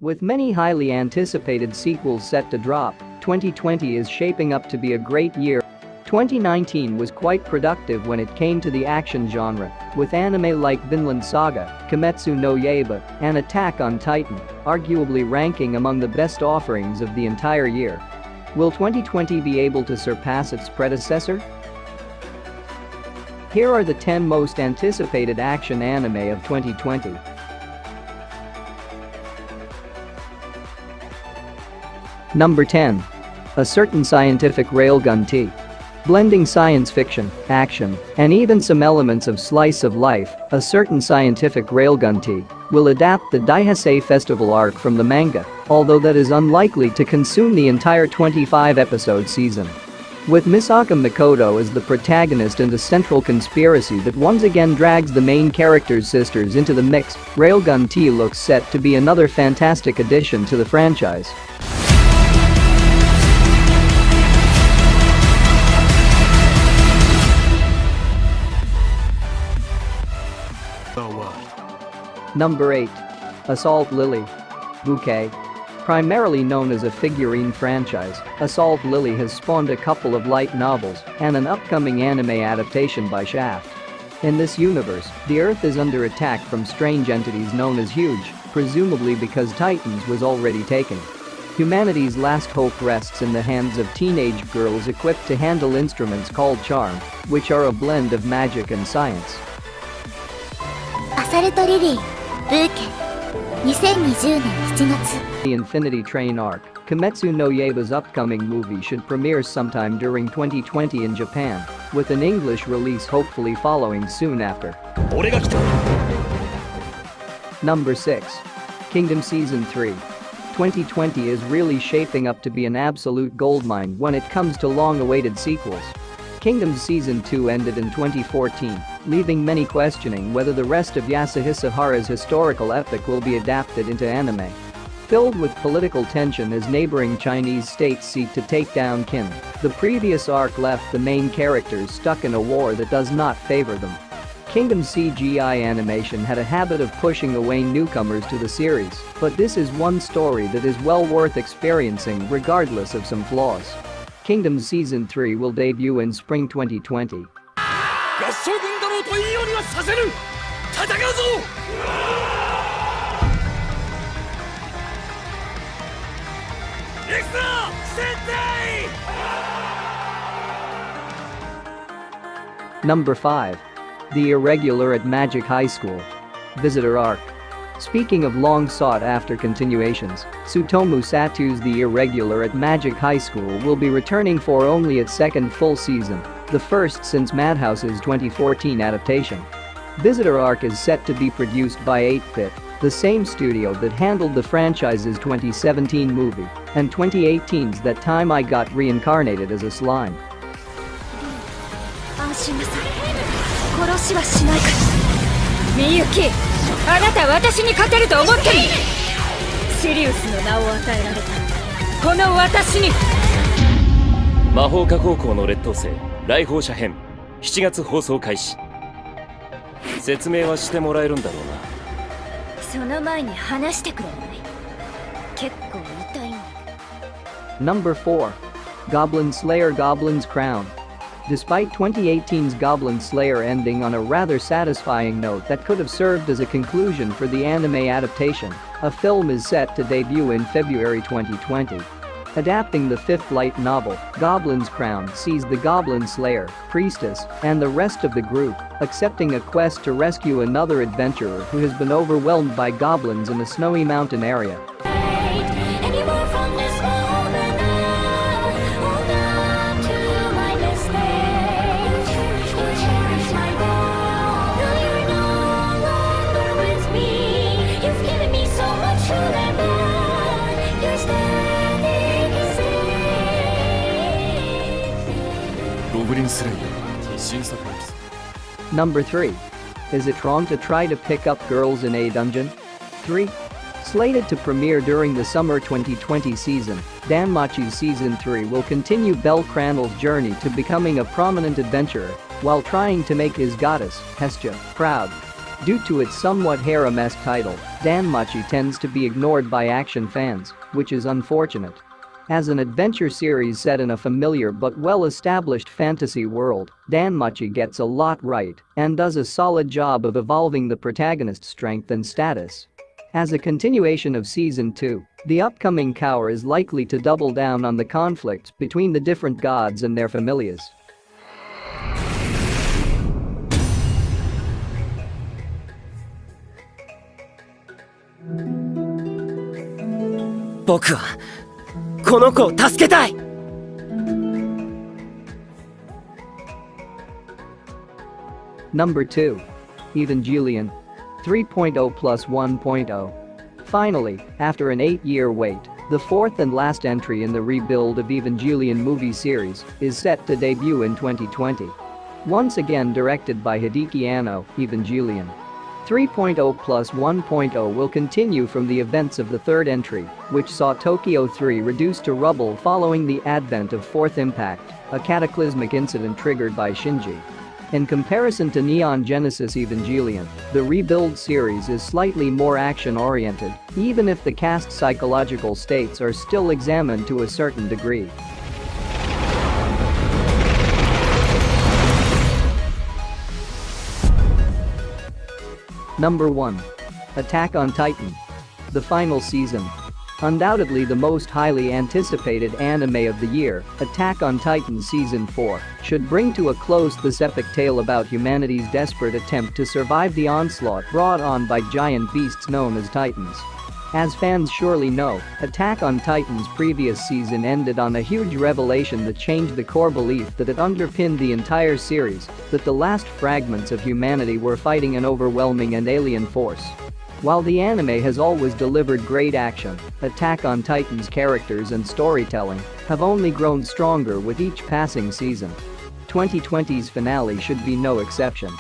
With many highly anticipated sequels set to drop, 2020 is shaping up to be a great year. 2019 was quite productive when it came to the action genre, with anime like Vinland Saga, Kimetsu no Yaiba, and Attack on Titan arguably ranking among the best offerings of the entire year. Will 2020 be able to surpass its predecessor? Here are the 10 most anticipated action anime of 2020. Number 10. A Certain Scientific Railgun T. Blending science fiction, action, and even some elements of slice of life, A Certain Scientific Railgun T will adapt the Daihasei Festival arc from the manga, although that is unlikely to consume the entire 25-episode season. With Misaka Mikoto as the protagonist and a central conspiracy that once again drags the main character's sisters into the mix, Railgun T looks set to be another fantastic addition to the franchise. Number 8. Assault Lily. Bouquet. Primarily known as a figurine franchise, Assault Lily has spawned a couple of light novels and an upcoming anime adaptation by Shaft. In this universe, the Earth is under attack from strange entities known as Huge, presumably because Titans was already taken. Humanity's last hope rests in the hands of teenage girls equipped to handle instruments called charm, which are a blend of magic and science. Assault Lily. Bouquet. 2020年7月 The Infinity Train arc, Kimetsu no Yaiba's upcoming movie should premiere sometime during 2020 in Japan, with an English release hopefully following soon after. Number 6. Kingdom Season 3. 2020 is really shaping up to be an absolute goldmine when it comes to long-awaited sequels. Kingdom Season 2 ended in 2014, leaving many questioning whether the rest of Yasuhisa Hara's historical epic will be adapted into anime. Filled with political tension as neighboring Chinese states seek to take down Qin, the previous arc left the main characters stuck in a war that does not favor them. Kingdom CGI animation had a habit of pushing away newcomers to the series, but this is one story that is well worth experiencing regardless of some flaws. Kingdom Season 3 will debut in spring 2020. Number 5. The Irregular at Magic High School. Visitor Arc. Speaking of long sought-after continuations, Tsutomu Sato's The Irregular at Magic High School will be returning for only its second full season, the first since Madhouse's 2014 adaptation. Visitor Arc is set to be produced by 8-Bit, the same studio that handled the franchise's 2017 movie and 2018's That Time I Got Reincarnated as a Slime. Miyuki, あなた私に勝てると思ってる。シリウスの名を与えられたこの私に。魔法科高校の劣等生来訪者編7月放送開始。説明はしてもらえるんだろうな。その前に話してくれない。結構痛いんだ。Number 4. Goblin Slayer Goblin's Crown. Despite 2018's Goblin Slayer ending on a rather satisfying note that could have served as a conclusion for the anime adaptation, a film is set to debut in February 2020. Adapting the fifth light novel, Goblin's Crown sees the Goblin Slayer, Priestess, and the rest of the group accepting a quest to rescue another adventurer who has been overwhelmed by goblins in a snowy mountain area. Number 3. Is it wrong to try to pick up girls in a dungeon? 3. Slated to premiere during the summer 2020 season, Danmachi's Season 3 will continue Bel Cranel's journey to becoming a prominent adventurer while trying to make his goddess, Hestia, proud. Due to its somewhat harem-esque title, Danmachi tends to be ignored by action fans, which is unfortunate. As an adventure series set in a familiar but well-established fantasy world, Danmachi gets a lot right and does a solid job of evolving the protagonist's strength and status. As a continuation of Season 2, the upcoming cour is likely to double down on the conflicts between the different gods and their familiars. Number 2. Evangelion 3.0 plus 1.0. Finally, after an 8-year wait, the fourth and last entry in the rebuild of Evangelion movie series is set to debut in 2020. Once again directed by Hideki Anno, Evangelion 3.0 plus 1.0 will continue from the events of the third entry, which saw Tokyo 3 reduced to rubble following the advent of Fourth Impact, a cataclysmic incident triggered by Shinji. In comparison to Neon Genesis Evangelion, the rebuild series is slightly more action-oriented, even if the cast's psychological states are still examined to a certain degree. Number 1. Attack on Titan. The final season. Undoubtedly the most highly anticipated anime of the year, Attack on Titan Season 4 should bring to a close this epic tale about humanity's desperate attempt to survive the onslaught brought on by giant beasts known as Titans. As fans surely know, Attack on Titan's previous season ended on a huge revelation that changed the core belief that had underpinned the entire series, that the last fragments of humanity were fighting an overwhelming and alien force. While the anime has always delivered great action, Attack on Titan's characters and storytelling have only grown stronger with each passing season. 2020's finale should be no exception.